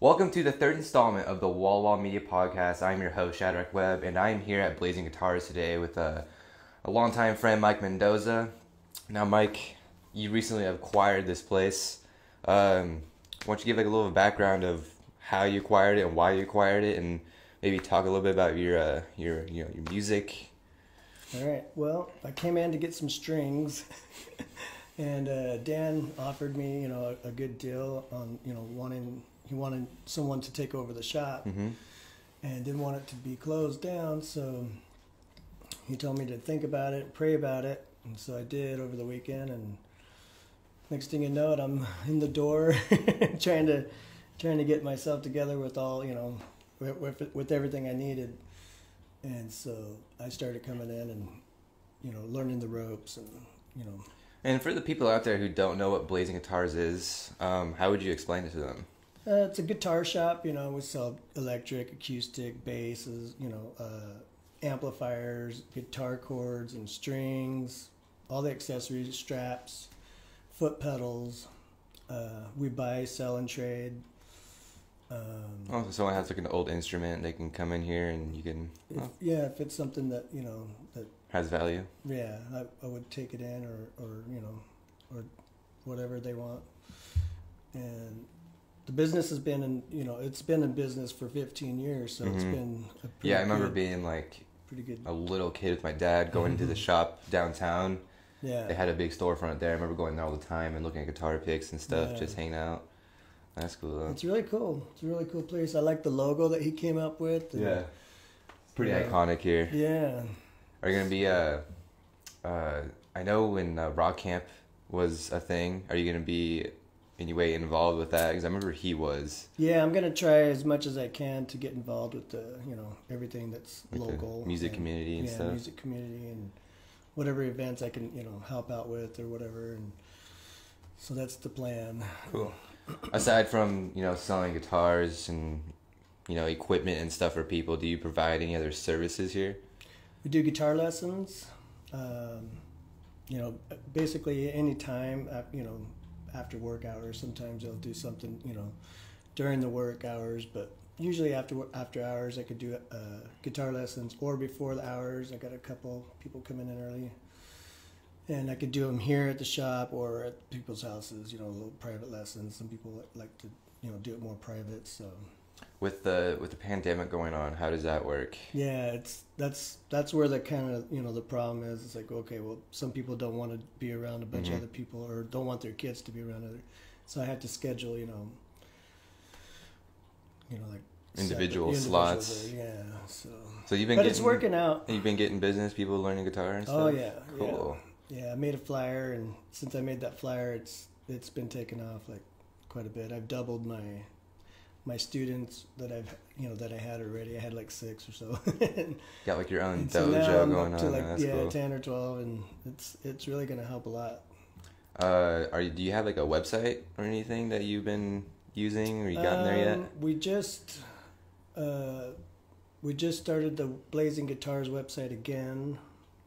Welcome to the third installment of the Walla Walla Media Podcast. I'm your host, Shadrach Webb, and I'm here at Blazing Guitars today with a longtime friend, Mike Mendoza. Now, Mike, you recently acquired this place. Why don't you give like a little background of how you acquired it and why you acquired it, and maybe talk a little bit about your music. All right. Well, I came in to get some strings, and Dan offered me, a good deal on, he wanted someone to take over the shop, and didn't want it to be closed down. So he told me to think about it, pray about it, and so I did over the weekend. And next thing you know, I'm in the door, trying to get myself together with all, with everything I needed. And so I started coming in and, learning the ropes and. And for the people out there who don't know what Blazing Guitars is, how would you explain it to them? It's a guitar shop, we sell electric, acoustic, basses, amplifiers, guitar cords and strings, all the accessories, straps, foot pedals. We buy, sell, and trade. So someone has like an old instrument, they can come in here and you can... If it's something that, that... has value. Yeah, I would take it in or whatever they want. And... the business has been it's been in business for 15 years, so it's been a pretty I remember being like pretty good. A little kid with my dad going into the shop downtown. Yeah. They had a big storefront there. I remember going there all the time and looking at guitar picks and stuff, just hanging out. That's cool, though. It's really cool. It's a really cool place. I like the logo that he came up with. Yeah. Pretty iconic here. Yeah. Are you going to be, I know when Rock Camp was a thing, are you going to be any way involved with that? Because I remember he was. Yeah, I'm gonna try as much as I can to get involved with the everything that's like local, music community and stuff. Yeah, music community and whatever events I can help out with or whatever. And so that's the plan. Cool. Aside from selling guitars and equipment and stuff for people, do you provide any other services here? We do guitar lessons. Basically any time. After work hours. Sometimes I'll do something, during the work hours, but usually after hours I could do guitar lessons, or before the hours. I got a couple people coming in early, and I could do them here at the shop or at people's houses, little private lessons. Some people like to, do it more private. So with the pandemic going on, how does that work? Yeah, that's where the kind of the problem is. It's like, okay, well, some people don't want to be around a bunch of other people, or don't want their kids to be around other. So I have to schedule, like individual slots. Yeah. So you've been. But it's working out. You've been getting business, people learning guitar and stuff. Oh yeah. Cool. Yeah, I made a flyer, and since I made that flyer, it's been taken off like quite a bit. I've doubled my students that that I had already. I had like 6 or so. Got like your own so dojo going on. To That's cool. 10 or 12, and it's really gonna help a lot. Do you have like a website or anything that you've been using, or you gotten there yet? We just started the Blazing Guitars website again,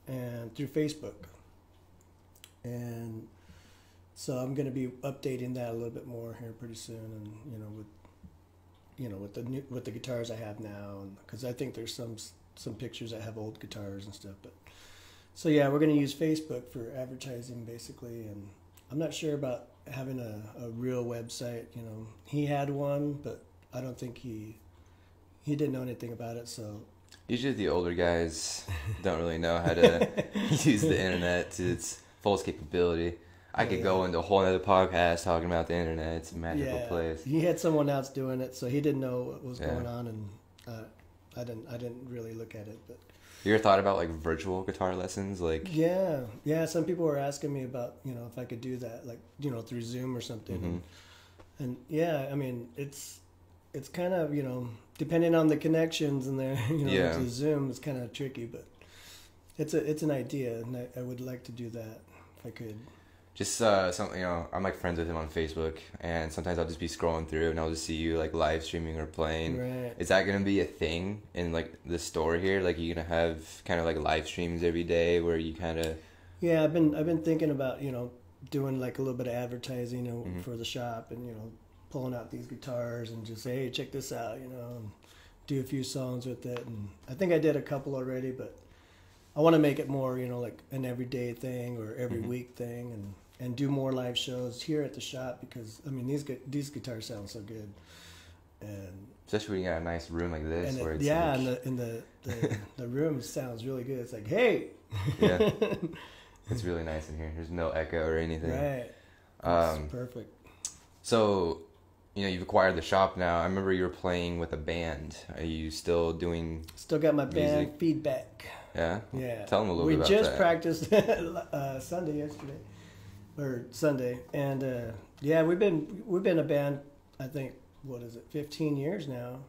and through Facebook, and so I'm gonna be updating that a little bit more here pretty soon, and with the guitars I have now, because I think there's some pictures that have old guitars and stuff. But so yeah, we're gonna use Facebook for advertising basically, and I'm not sure about having a real website. He had one, but I don't think he didn't know anything about it. So usually the older guys don't really know how to use the internet to its fullest capability. I could go into a whole other podcast talking about the internet. It's a magical place. He had someone else doing it, so he didn't know what was going on, and I didn't really look at it, but. You ever thought about like virtual guitar lessons? Like yeah. Some people were asking me about if I could do that, like through Zoom or something. And yeah, I mean it's kind of depending on the connections and there to Zoom, it's kind of tricky, but it's an idea, and I would like to do that if I could. Just something, I'm like friends with him on Facebook, and sometimes I'll just be scrolling through and I'll just see you like live streaming or playing. Right. Is that gonna be a thing in like the store here? Like, you gonna have kind of like live streams every day where you kind of? Yeah, I've been thinking about doing like a little bit of advertising for the shop, and pulling out these guitars and just say, hey, check this out, and do a few songs with it. And I think I did a couple already, but I want to make it more like an everyday thing or every week thing, and do more live shows here at the shop, because I mean these guitars sound so good, and especially when you got a nice room like this, and where it's and the room sounds really good. It's like, hey, yeah, it's really nice in here. There's no echo or anything. Right, it's perfect. So, you've acquired the shop now. I remember you were playing with a band. Are you still doing? Still got my music? band Feedback. Yeah. Yeah. Tell them a little bit about that. We that. just practiced Sunday, and we've been a band. I think 15 years now.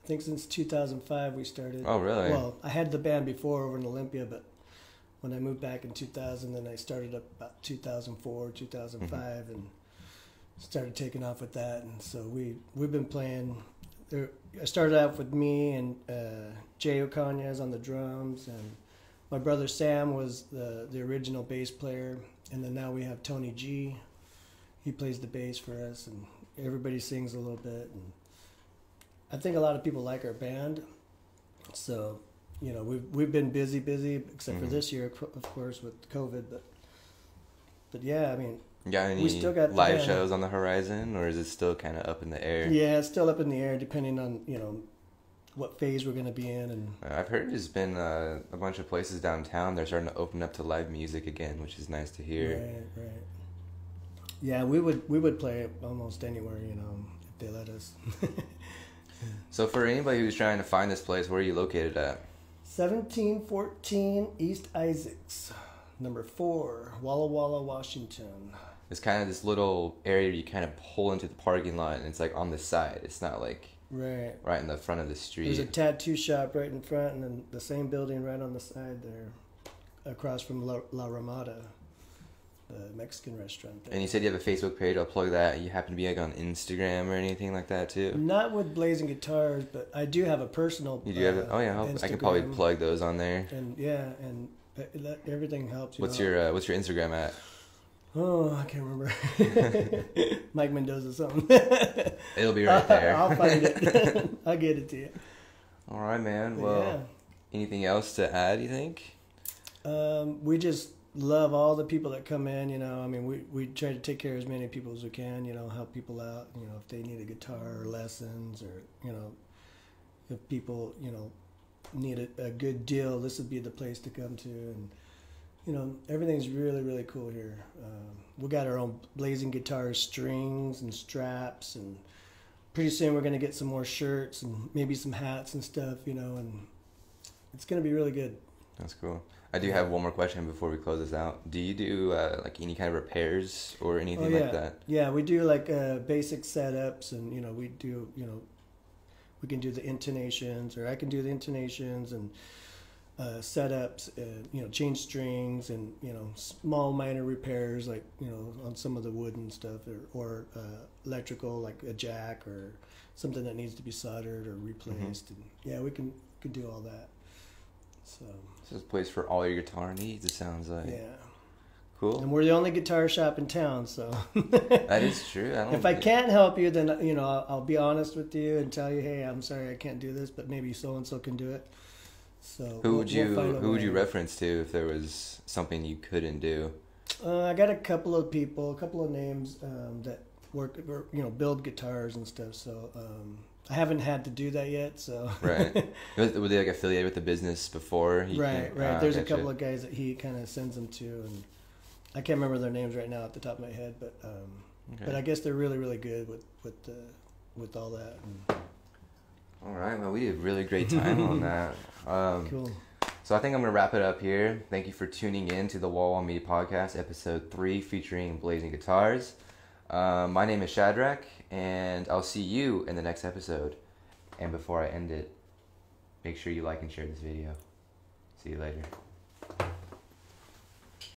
I think since 2005 we started. Oh, really? Well, I had the band before over in Olympia, but when I moved back in 2000, then I started up about 2004, 2005, and started taking off with that. And so we've been playing. I started out with me and Jay Okanya's on the drums, and my brother Sam was the original bass player, and then now we have Tony G. He plays the bass for us, and everybody sings a little bit. And I think a lot of people like our band, so we've been busy except for this year, of course, with COVID. But yeah, I mean. Got any we still got live shows on the horizon, or is it still kind of up in the air? Yeah, it's still up in the air, depending on what phase we're going to be in. And I've heard there's been a bunch of places downtown they're starting to open up to live music again, which is nice to hear. Right. Yeah, we would play almost anywhere, if they let us. So for anybody who's trying to find this place, where are you located at? 1714 East Isaacs, number 4, Walla Walla, Washington. It's kind of this little area you kind of pull into the parking lot, and it's like on the side. It's not like right in the front of the street. There's a tattoo shop right in front, and then the same building right on the side there, across from La Ramada, the Mexican restaurant there. And you said you have a Facebook page. I'll plug that. You happen to be like on Instagram or anything like that too? Not with Blazing Guitars, but I do have a personal. You do have it? Oh yeah, I can probably plug those on there. And and everything helps. What's your Instagram at? Oh, I can't remember. Mike Mendoza something. It'll be right there. I'll find it. I'll get it to you. All right, man. Well, anything else to add, you think? We just love all the people that come in, I mean, we try to take care of as many people as we can, help people out, if they need a guitar or lessons, or, if people, need a good deal, this would be the place to come to. And everything's really, really cool here. We got our own Blazing Guitars strings and straps, and pretty soon we're going to get some more shirts and maybe some hats and stuff, and it's going to be really good. That's cool. I do have one more question before we close this out. Do you do like any kind of repairs or anything like that? Yeah, we do like basic setups, and we do, we can do the intonations, or I can do the intonations and setups, change strings, and small minor repairs, like on some of the wood and stuff, or electrical, like a jack or something that needs to be soldered or replaced. And yeah, we can do all that. So this is a place for all your guitar needs, it sounds like. Yeah. Cool. And we're the only guitar shop in town, so. That is true. If I can't help you, then I'll be honest with you and tell you, hey, I'm sorry I can't do this, but maybe so and so can do it. So who would you reference to if there was something you couldn't do? I got a couple of names that work, build guitars and stuff. So I haven't had to do that yet. So right. Were they like affiliated with the business before? Right. There's a couple of guys that he kind of sends them to, and I can't remember their names right now off the top of my head, but okay. But I guess they're really, really good with all that. And All right, well, we had a really great time on that. Cool. So I think I'm going to wrap it up here. Thank you for tuning in to the Walla Walla Media Podcast, episode 3, featuring Blazing Guitars. My name is Shadrach, and I'll see you in the next episode. And before I end it, make sure you like and share this video. See you later.